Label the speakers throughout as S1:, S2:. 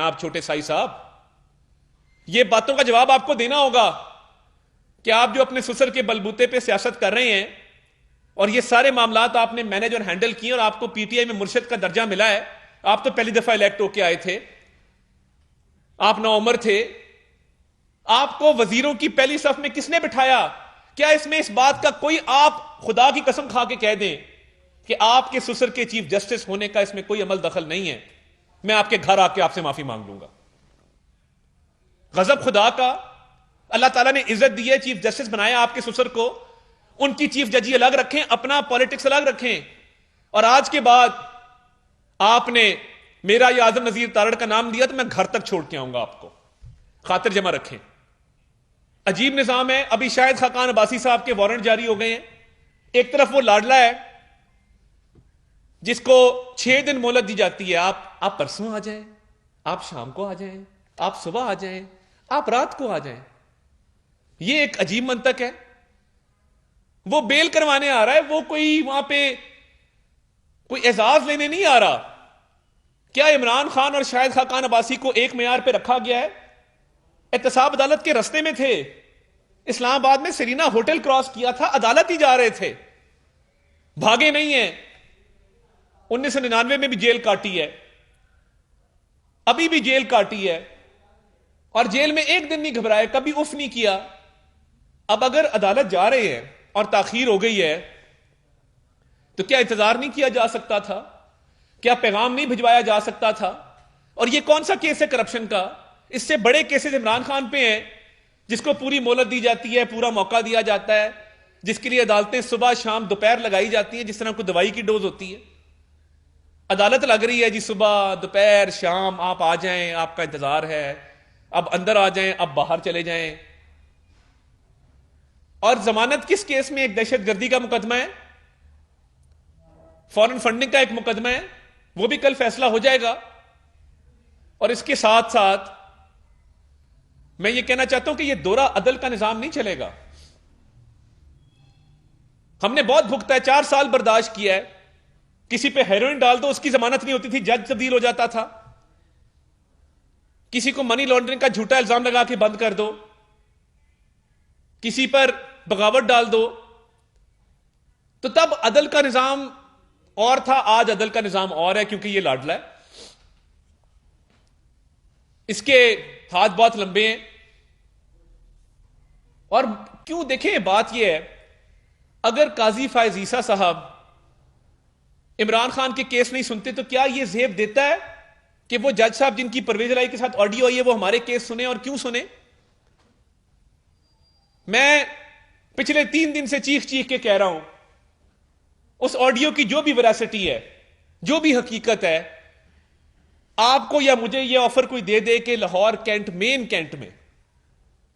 S1: जनाब छोटे साई साहब, ये बातों का जवाब आपको देना होगा कि आप जो अपने ससुर के बलबूते पे सियासत कर रहे हैं और ये सारे मामलात आपने मैनेज और हैंडल किए और आपको पीटीआई में मुर्शिद का दर्जा मिला है। आप तो पहली दफा इलेक्ट होके आए थे, आप नौउम्र थे, आपको वजीरों की पहली सफ में किसने बिठाया? क्या इसमें इस बात का कोई, आप खुदा की कसम खा के कह दें कि आपके ससुर के चीफ जस्टिस होने का इसमें कोई अमल दखल नहीं है? मैं आपके घर आके आपसे माफी मांग लूंगा। गजब खुदा का, अल्लाह ताला ने इज्जत दी है, चीफ जस्टिस बनाया आपके ससुर को, उनकी चीफ जजी अलग रखें, अपना पॉलिटिक्स अलग रखें, और आज के बाद आपने मेरा या आजम नजीर तारड़ का नाम लिया तो मैं घर तक छोड़ के आऊंगा आपको। खातिर जमा रखें। अजीब निजाम है। अभी शाहिद खाकान अब्बासी साहब के वारंट जारी हो गए हैं। एक तरफ वो लाडला है जिसको 6 दिन मोहलत दी जाती है, आप परसों आ जाएं, आप शाम को आ जाएं, आप सुबह आ जाएं, आप रात को आ जाएं। ये एक अजीब मंतक है। वो बेल करवाने आ रहा है, वो कोई वहां पे कोई एजाज लेने नहीं आ रहा। क्या इमरान खान और शाहिद खाकान अब्बासी को एक मेयार पे रखा गया है? एहतसाब अदालत के रस्ते में थे, इस्लामाबाद में सेरीना होटल क्रॉस किया था, अदालत ही जा रहे थे, भागे नहीं है। 1999 में भी जेल काटी है, अभी भी जेल काटी है, और जेल में एक दिन नहीं घबराए, कभी उफ नहीं किया। अब अगर अदालत जा रहे हैं और ताखीर हो गई है तो क्या इंतजार नहीं किया जा सकता था? क्या पैगाम नहीं भिजवाया जा सकता था? और ये कौन सा केस है करप्शन का? इससे बड़े केसेस इमरान खान पे हैं, जिसको पूरी मोहलत दी जाती है, पूरा मौका दिया जाता है, जिसके लिए अदालतें सुबह शाम दोपहर लगाई जाती हैं, जिस तरह कोई दवाई की डोज होती है। अदालत लग रही है जी, सुबह दोपहर शाम आप आ जाएं, आपका इंतजार है, अब अंदर आ जाएं, अब बाहर चले जाएं। और जमानत किस केस में? एक दहशतगर्दी का मुकदमा है, फॉरेन फंडिंग का एक मुकदमा है, वो भी कल फैसला हो जाएगा। और इसके साथ साथ मैं ये कहना चाहता हूं कि ये दोहरा अदल का निजाम नहीं चलेगा। हमने बहुत भुगता है, 4 साल बर्दाश्त किया है। किसी पे हेरोइन डाल दो, उसकी जमानत नहीं होती थी, जज तब्दील हो जाता था। किसी को मनी लॉन्ड्रिंग का झूठा इल्जाम लगा के बंद कर दो, किसी पर बगावत डाल दो, तो तब अदल का निजाम और था। आज अदल का निजाम और है, क्योंकि ये लाडला है, इसके हाथ बहुत लंबे हैं। और क्यों, देखें बात यह है, अगर काजी फायज ईसा साहब इमरान खान के केस नहीं सुनते तो क्या यह जेब देता है कि वो जज साहब जिनकी परवेज लाई के साथ ऑडियो आई है वो हमारे केस सुने? और क्यों सुने? मैं पिछले 3 दिन से चीख चीख के कह रहा हूं, उस ऑडियो की जो भी वेरासिटी है, जो भी हकीकत है, आपको या मुझे ये ऑफर कोई दे दे कि लाहौर कैंट, मेन कैंट में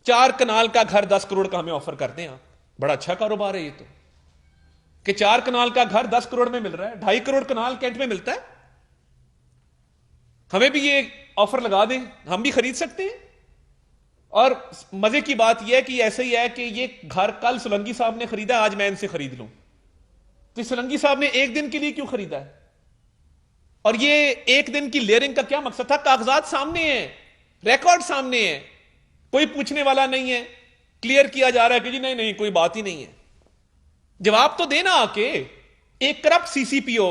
S1: 4 कनाल का घर 10 करोड़ का हमें ऑफर कर दें, आप बड़ा अच्छा कारोबार है ये तो, कि 4 कनाल का घर 10 करोड़ में मिल रहा है, 2.5 करोड़ कनाल कैंट में मिलता है, हमें भी ये ऑफर लगा दें, हम भी खरीद सकते हैं। और मजे की बात यह है कि ऐसे ही है कि ये घर कल सोलंकी साहब ने खरीदा, आज मैं इनसे खरीद लूं, तो सोलंकी साहब ने एक दिन के लिए क्यों खरीदा है? और ये एक दिन की लेयरिंग का क्या मकसद था? कागजात सामने हैं, रिकॉर्ड सामने है, कोई पूछने वाला नहीं है, क्लियर किया जा रहा है कि जी नहीं नहीं कोई बात ही नहीं है। जवाब तो देना आके। एक करप्ट सीसीपीओ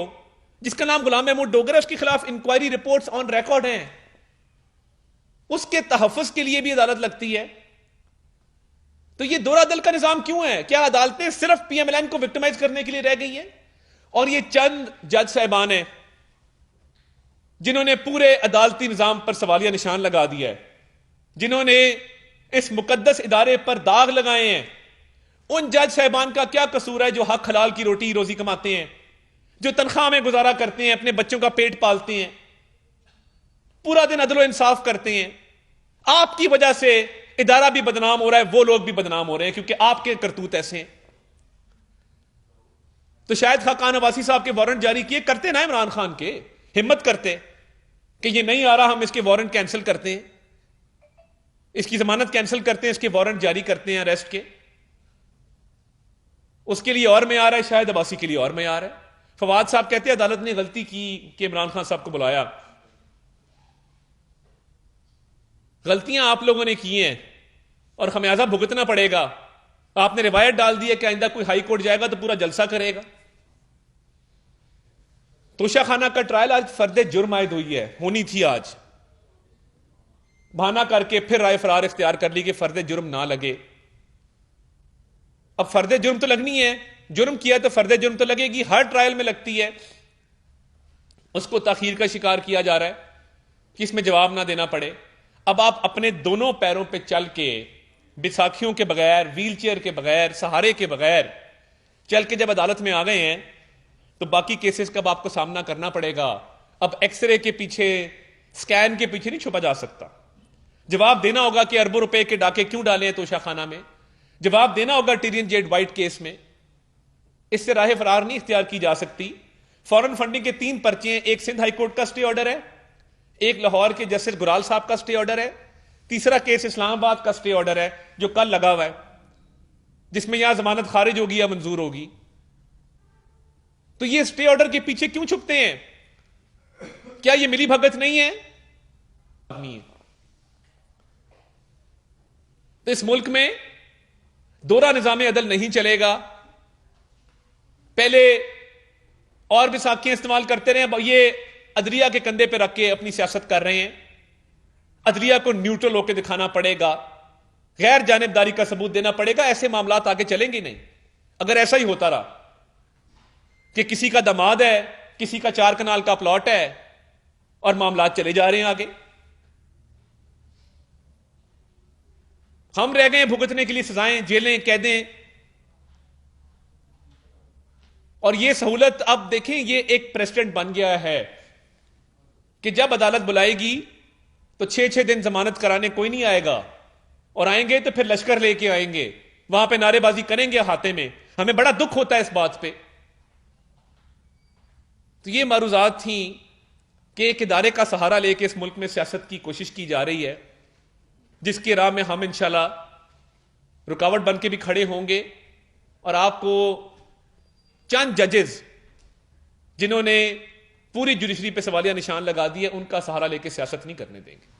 S1: जिसका नाम गुलाम महमूद डोगर है, उसके खिलाफ इंक्वायरी रिपोर्ट्स ऑन रिकॉर्ड हैं, उसके तहफ्फुज के लिए भी अदालत लगती है। तो ये दोहरा दल का निजाम क्यों है? क्या अदालतें सिर्फ पीएमएलएन को विक्टिमाइज करने के लिए रह गई हैं? और ये चंद जज साहिबान हैं जिन्होंने पूरे अदालती निजाम पर सवालिया निशान लगा दिया है, जिन्होंने इस मुकद्दस इदारे पर दाग लगाए हैं। उन जज साहिबान का क्या कसूर है जो हक हलाल की रोटी रोजी कमाते हैं, जो तनख्वाह में गुजारा करते हैं, अपने बच्चों का पेट पालते हैं, पूरा दिन अदलो इंसाफ करते हैं? आपकी वजह से इदारा भी बदनाम हो रहा है, वो लोग भी बदनाम हो रहे हैं, क्योंकि आपके करतूत ऐसे हैं। तो शायद खाकान अब्बासी साहब के वारंट जारी किए करते ना इमरान खान के, हिम्मत करते कि ये नहीं आ रहा, हम इसके वारंट कैंसिल करते हैं, इसकी जमानत कैंसिल करते हैं, इसके वारंट जारी करते हैं अरेस्ट के। उसके लिए और में आ रहा है, शायद अब्बासी के लिए और में आ रहा है। फवाद साहब कहते हैं अदालत ने गलती की कि इमरान खान साहब को बुलाया। गलतियां आप लोगों ने की हैं और खमियाजा भुगतना पड़ेगा। आपने रिवायत डाल दी है कि आइंदा कोई हाई कोर्ट जाएगा तो पूरा जलसा करेगा। तोशाखाना का ट्रायल आज फर्द जुर्म आयद हुई है, होनी थी आज, बहाना करके फिर राय फरार इख्तियार कर ली कि फर्द जुर्म ना लगे। अब फर्द जुर्म तो लगनी है, जुर्म किया तो फर्द जुर्म तो लगेगी, हर ट्रायल में लगती है। उसको ताखीर का शिकार किया जा रहा है कि इसमें जवाब ना देना पड़े। अब आप अपने दोनों पैरों पे चल के, बिसाखियों के बगैर, व्हील चेयर के बगैर, सहारे के बगैर चल के जब अदालत में आ गए हैं तो बाकी केसेस का आपको सामना करना पड़ेगा। अब एक्सरे के पीछे, स्कैन के पीछे नहीं छुपा जा सकता। जवाब देना होगा कि अरबों रुपए के डाके क्यों डाले हैं तोशाखाना में। जवाब देना होगा टिरियन जेड वाइट केस में। इससे राह फरार नहीं इख्तियार की जा सकती। फॉरेन फंडिंग के 3 पर्चे हैं, एक सिंध हाईकोर्ट का स्टे ऑर्डर है, एक लाहौर के जस्टिस गुराल साहब का स्टे ऑर्डर है, तीसरा केस इस्लामाबाद का स्टे ऑर्डर है जो कल लगा हुआ है, जिसमें यहां जमानत खारिज होगी या मंजूर होगी। तो ये स्टे ऑर्डर के पीछे क्यों छुपते हैं? क्या ये मिली भगत नहीं है? तो इस मुल्क में दोहरा निजाम अदल नहीं चलेगा। पहले और भी साखियां इस्तेमाल करते रहे, ये अदलिया के कंधे पे रख के अपनी सियासत कर रहे हैं। अदलिया को न्यूट्रल होकर दिखाना पड़ेगा, गैर जानिबदारी का सबूत देना पड़ेगा। ऐसे मामला आगे चलेंगे नहीं। अगर ऐसा ही होता रहा कि किसी का दामाद है, किसी का 4 कनाल का प्लॉट है और मामला चले जा रहे हैं आगे, हम रह गए भुगतने के लिए सजाएं, जेलें, कैदें। और यह सहूलत अब देखें, यह एक प्रेसिडेंट बन गया है कि जब अदालत बुलाएगी तो 6-6 दिन जमानत कराने कोई नहीं आएगा, और आएंगे तो फिर लश्कर लेके आएंगे, वहां पे नारेबाजी करेंगे हाथे में। हमें बड़ा दुख होता है इस बात पे। तो ये मारूजात थी कि एक इदारे का सहारा लेके इस मुल्क में सियासत की कोशिश की जा रही है, जिसकी राह में हम इंशाल्लाह रुकावट बन के भी खड़े होंगे। और आपको चंद जजेस जिन्होंने पूरी जुडिशरी पे सवालिया निशान लगा दिए, उनका सहारा लेके सियासत नहीं करने देंगे।